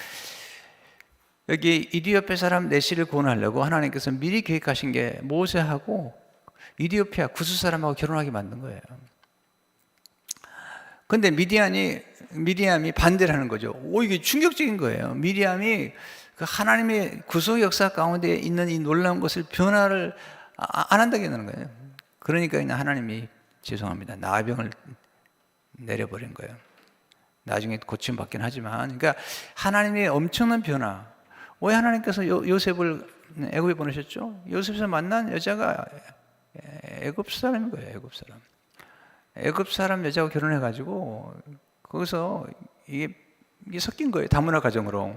여기 이디오피아 사람 내시를 구원하려고 하나님께서 미리 계획하신 게 모세하고 이디오피아 구스 사람하고 결혼하게 만든 거예요. 근데 미디암이 반대를 하는 거죠. 이게 충격적인 거예요. 미디암이 그 하나님의 구속 역사 가운데 있는 이 놀라운 것을 변화를 안 한다고 하는 거예요. 그러니까 그냥 하나님이 죄송합니다. 나병을 내려버린 거예요. 나중에 고침받긴 하지만, 그러니까 하나님의 엄청난 변화. 왜 하나님께서 요셉을 애굽에 보내셨죠? 요셉에서 만난 여자가 애굽 사람인 거예요. 애굽 사람 여자하고 결혼해가지고 거기서 이게 섞인 거예요. 다문화 가정으로.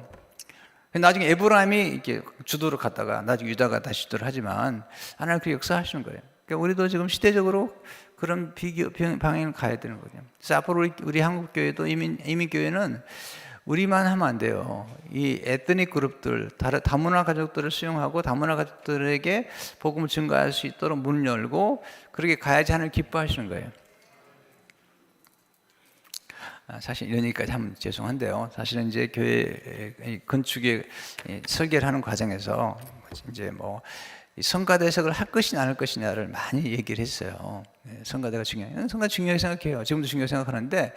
나중에 에브라임이 이렇게 주도를 갔다가 나중에 유다가 다시 주도를 하지만 하나님 그 역사하시는 거예요. 그러니까 우리도 지금 시대적으로 그런 방향을 가야 되는 거예요. 그래서 앞으로 우리 한국 교회도 이민 교회는 우리만 하면 안 돼요. 이 에트닉 그룹들, 다문화 가족들을 수용하고 다문화 가족들에게 복음을 증거할 수 있도록 문을 열고 그렇게 가야지 하나님 기뻐하시는 거예요. 사실 이러니까 참 죄송한데요. 사실은 이제 교회 건축에 설계를 하는 과정에서 이제 뭐 성가대석을 할 것이냐 안 할 것이냐를 많이 얘기를 했어요. 성가대가 중요해요. 성가 중요하게 생각해요. 지금도 중요하게 생각하는데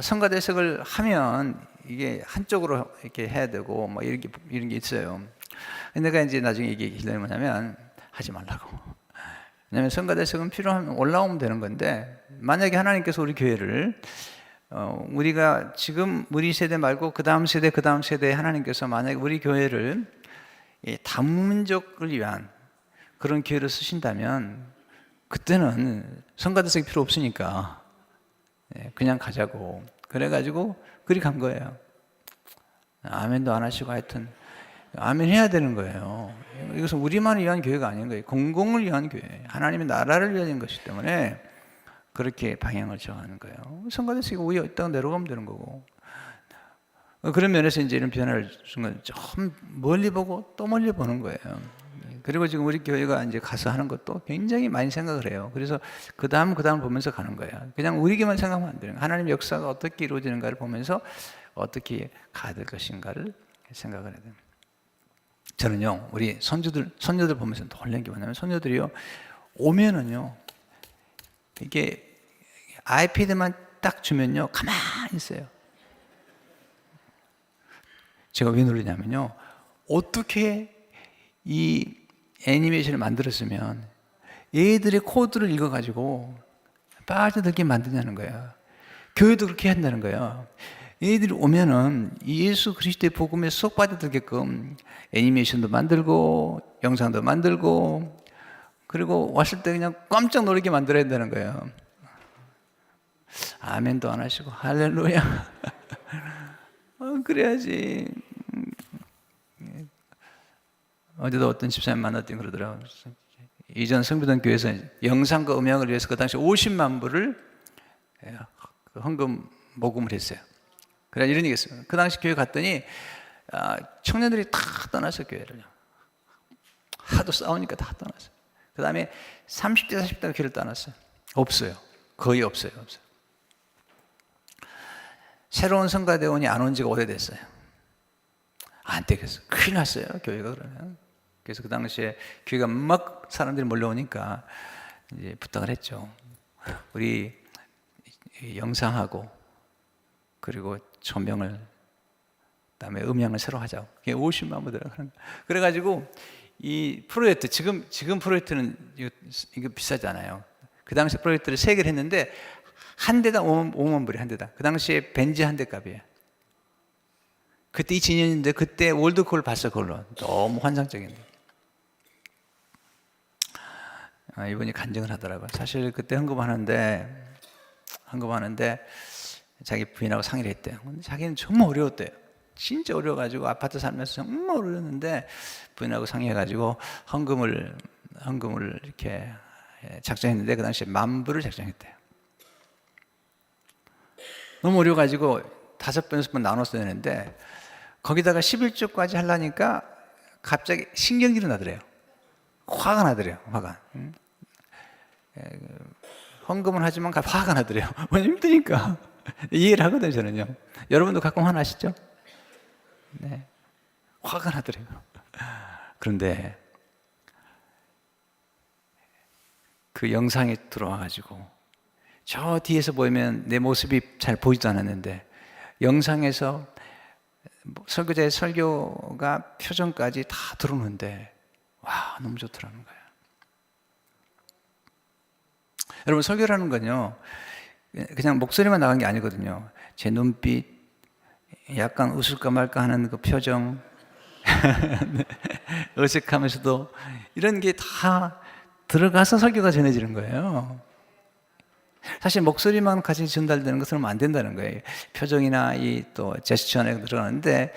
성가대석을 하면 이게 한쪽으로 이렇게 해야 되고 뭐 이런 게 있어요. 내가 이제 나중에 얘기하려면 뭐냐면 하지 말라고. 왜냐하면 성가대석은 필요하면 올라오면 되는 건데, 만약에 하나님께서 우리 교회를 우리가 지금 우리 세대 말고 그 다음 세대 하나님께서 만약에 우리 교회를 다민족을 위한 그런 교회를 쓰신다면 그때는 성가대석이 필요 없으니까 그냥 가자고 그래가지고 그리 간 거예요. 아멘도 안 하시고 하여튼 아멘 해야 되는 거예요. 이것은 우리만을 위한 교회가 아닌 거예요. 공공을 위한 교회, 하나님의 나라를 위한 것이기 때문에 그렇게 방향을 정하는 거예요. 성가대석이 오히려 있다가 내려가면 되는 거고. 그런 면에서 이제 이런 변화를 순간 좀 멀리 보고 또 멀리 보는 거예요. 그리고 지금 우리 교회가 이제 가서 하는 것도 굉장히 많이 생각을 해요. 그래서 그 다음 보면서 가는 거예요. 그냥 우리에게만 생각하면 안 되는 거예요. 하나님의 역사가 어떻게 이루어지는가를 보면서 어떻게 가야 될 것인가를 생각을 해야 돼요. 저는요, 우리 손녀들 보면서 놀란 게 뭐냐면, 손녀들이요, 오면은요, 이게 아이패드만 딱 주면요, 가만히 있어요. 제가 왜 놀라냐면요, 어떻게 이 애니메이션을 만들었으면 얘들의 코드를 읽어가지고 빠져들게 만드냐는 거예요. 교회도 그렇게 한다는 거예요. 얘들이 오면은 예수 그리스도의 복음에 쏙 빠져들게끔 애니메이션도 만들고 영상도 만들고, 그리고 왔을 때 그냥 깜짝 놀라게 만들어야 되는 거예요. 아멘도 안 하시고 할렐루야. 그래야지. 어제도 어떤 집사님 만났더니 그러더라고요. 이전 성비동 교회에서 영상과 음향을 위해서 그 당시 50만 불을 헌금 모금을 했어요. 그래 이런 얘기 했어요. 그 당시 교회 갔더니 청년들이 다 떠났어요. 교회를. 하도 싸우니까 다 떠났어요. 그 다음에 30대 40대가 교회를 떠났어요. 없어요. 거의 없어요. 새로운 성가대원이 안 온 지가 오래됐어요. 안 되겠어요. 큰일 났어요. 교회가 그러면. 그래서 그 당시에 교회가 막 사람들이 몰려오니까 이제 부탁을 했죠. 우리 영상하고 그리고 조명을, 그다음에 음향을 새로 하자고. 그게 50만 불 들어가는 거예요. 그래가지고 이 프로젝트, 지금 프로젝트는 이거 비싸잖아요. 그 당시 프로젝트를 3개를 했는데 한 대당 5만 불이 한 대당. 그 당시에 벤츠 한 대 값이에요. 그때 2000년인데 그때 월드컵을 봤어. 그걸로 너무 환상적인데. 이분이 간증을 하더라고요. 사실 그때 헌금하는데 자기 부인하고 상의를 했대요. 근데 자기는 정말 어려웠대요. 진짜 어려워가지고 아파트 살면서 정말 어려웠는데 부인하고 상의해가지고 헌금을 이렇게 작정했는데 그 당시에 10,000불을 작정했대요. 너무 어려워가지고 5번, 6번 나눴어야 되는데 거기다가 11조까지 하려니까 갑자기 신경질이 나더래요. 화가 나더래요. 화가. 헌금은 하지만 화가 나더래요. 왜냐면 힘드니까. 이해를 하거든요, 저는요. 여러분도 가끔 화나시죠? 네. 화가 나더래요. 그런데 그 영상에 들어와가지고 저 뒤에서 보이면 내 모습이 잘 보이지도 않았는데 영상에서 설교자의 설교가 표정까지 다 들어오는데 와, 너무 좋더라는 거예요. 여러분, 설교라는 건요 그냥 목소리만 나간 게 아니거든요. 제 눈빛, 약간 웃을까 말까 하는 그 표정, 어색하면서도 이런 게 다 들어가서 설교가 전해지는 거예요. 사실 목소리만 같이 전달되는 것은 안 된다는 거예요. 표정이나 이 또 제스처 안에 들어가는데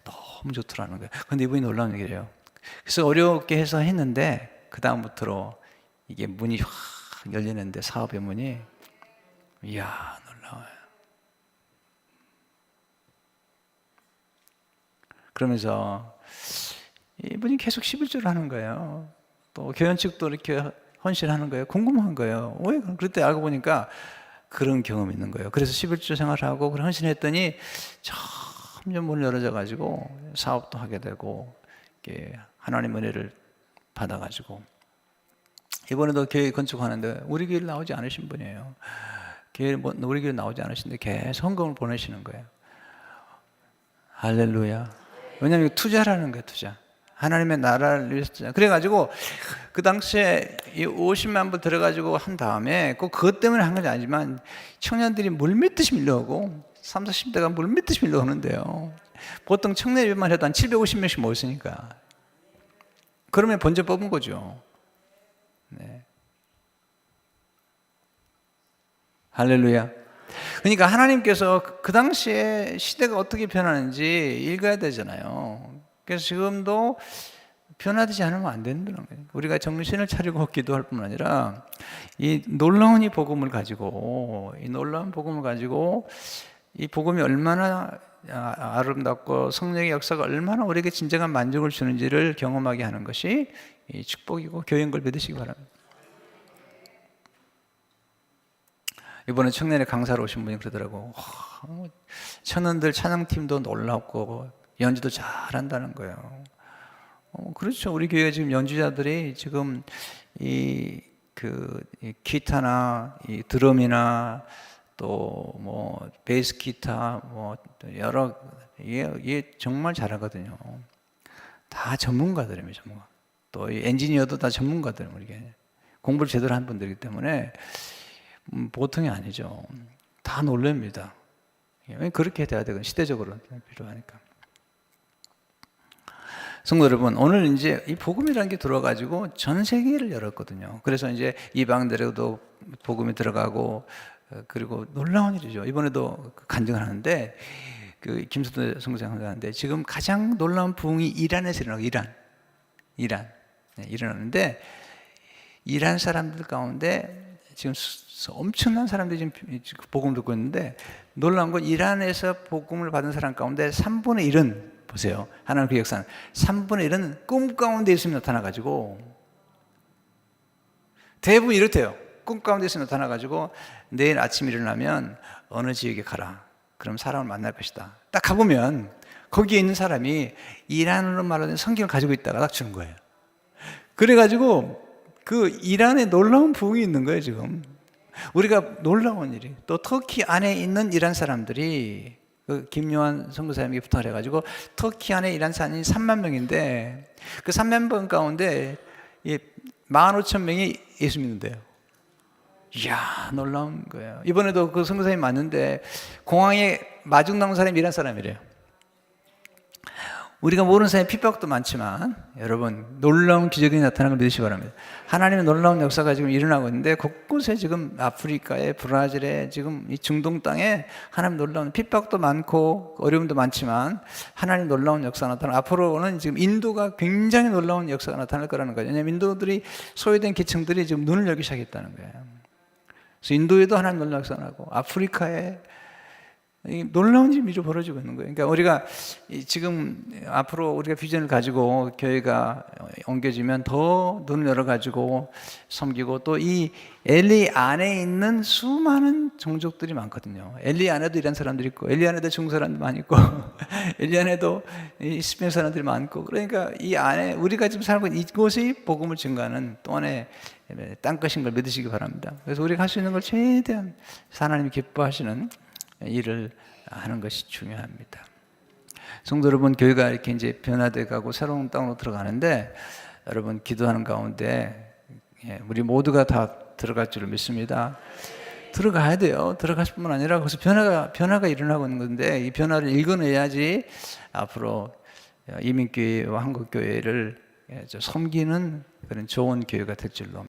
너무 좋더라는 거예요. 근데 이분이 놀라운 얘기래요. 그래서 어렵게 해서 했는데 그 다음부터로 이게 문이 확 열리는데, 사업의 문이, 이야, 놀라워요. 그러면서 이분이 계속 11조를 하는 거예요. 또 교연 측도 이렇게 헌신하는 거예요. 궁금한 거예요. 왜? 그때 알고 보니까 그런 경험이 있는 거예요. 그래서 11조 생활하고 그런 헌신했더니 점점 문을 열어져 가지고 사업도 하게 되고 하나님 은혜를 받아가지고 이번에도 교회 건축하는데 우리 교회를 나오지 않으신 분이에요. 우리 교회 나오지 않으신데 계속 헌금을 보내시는 거예요. 할렐루야. 왜냐하면 투자라는 거예요. 투자. 하나님의 나라를 위해서. 그래가지고 그 당시에 이 50만 불 들어가지고 한 다음에 꼭 그것 때문에 한 건 아니지만 청년들이 물밀듯이 밀려오고 30, 40대가 물밀듯이 밀려오는데요. 보통 청년 예배만 해도 한 750명씩 모였으니까 그러면 번제 뽑은 거죠. 네. 할렐루야. 그러니까 하나님께서 그 당시에 시대가 어떻게 변하는지 읽어야 되잖아요. 그래서 지금도 변화되지 않으면 안 된다는 거예요. 우리가 정신을 차리고 기도할 뿐만 아니라 이 놀라운 복음을 가지고 이 복음이 얼마나 아름답고 성령의 역사가 얼마나 우리에게 진정한 만족을 주는지를 경험하게 하는 것이 이 축복이고 교회인 걸 믿으시기 바랍니다. 이번에 청년회 강사로 오신 분이 그러더라고. 청년들 찬양팀도 놀랍고 연주도 잘한다는 거예요. 그렇죠. 우리 교회 지금 연주자들이 지금 이 기타나 이 드럼이나 또 뭐 베이스 기타 뭐 여러 이게 정말 잘하거든요. 다 전문가들입니다. 전문가. 또 이 엔지니어도 다 전문가들, 우리게 공부를 제대로 한 분들이기 때문에 보통이 아니죠. 다 놀랍니다. 그렇게 돼야 되거든요. 시대적으로 필요하니까. 성도 여러분, 오늘 이제 이 복음이라는 게 들어가지고 전 세계를 열었거든요. 그래서 이제 이방들에도 복음이 들어가고, 그리고 놀라운 일이죠. 이번에도 간증을 하는데, 그 김수도 성도장 하는데, 지금 가장 놀라운 부흥이 이란에서 일어나고, 이란. 네, 일어나는데, 이란 사람들 가운데 지금 엄청난 사람들이 지금 복음을 듣고 있는데, 놀라운 건 이란에서 복음을 받은 사람 가운데 3분의 1은 보세요. 하나님 그 역사는 3분의 1은 꿈 가운데 예수님이 나타나가지고, 대부분 이렇대요. 꿈 가운데 예수님이 나타나가지고 내일 아침 일어나면 어느 지역에 가라. 그럼 사람을 만날 것이다. 딱 가보면 거기에 있는 사람이 이란어로 말하는 성경을 가지고 있다가 딱 주는 거예요. 그래가지고 그 이란에 놀라운 부흥이 있는 거예요, 지금. 우리가 놀라운 일이, 또 터키 안에 있는 이란 사람들이, 그 김요한 선교사님에게 부탁을 해가지고 터키 안에 이란 사람이 3만 명인데 그 3만 명 가운데 15,000명이 예수 믿는데요. 이야, 놀라운 거예요. 이번에도 그 선교사님이 맞는데 공항에 마중 나온 사람이 이란 사람이래요. 우리가 모르는 사람의 핍박도 많지만 여러분, 놀라운 기적이 나타나는 걸 믿으시기 바랍니다. 하나님의 놀라운 역사가 지금 일어나고 있는데 곳곳에 지금 아프리카에, 브라질에, 지금 이 중동 땅에 하나님 놀라운 핍박도 많고 어려움도 많지만 하나님 놀라운 역사가 나타나고, 앞으로는 지금 인도가 굉장히 놀라운 역사가 나타날 거라는 거예요. 왜냐하면 인도들이, 소외된 계층들이 지금 눈을 열기 시작했다는 거예요. 그래서 인도에도 하나님 놀라운 역사가 나고 아프리카에 놀라운 일이 미리 벌어지고 있는 거예요. 그러니까 우리가 지금 앞으로 우리가 비전을 가지고 교회가 옮겨지면 더 눈을 열어가지고 섬기고, 또 이 엘리 안에 있는 수많은 종족들이 많거든요. 엘리 안에도 이란 사람들이 있고, 엘리 안에도 중국 사람들 많이 있고, 엘리 안에도 스페인 사람들이 많고, 그러니까 이 안에 우리가 지금 살고 있는 이곳이 복음을 증거하는 또 하나의 땅끝인 걸 믿으시기 바랍니다. 그래서 우리가 할 수 있는 걸 최대한 하나님이 기뻐하시는 일을 하는 것이 중요합니다. 성도 여러분, 교회가 이렇게 이제 변화돼 가고 새로운 땅으로 들어가는데, 여러분 기도하는 가운데 우리 모두가 다 들어갈 줄을 믿습니다. 들어가야 돼요. 들어갈 뿐만 아니라 거기서 변화가 일어나고 있는 건데, 이 변화를 읽어내야지 앞으로 이민교회와 한국교회를 섬기는 그런 좋은 교회가 될 줄로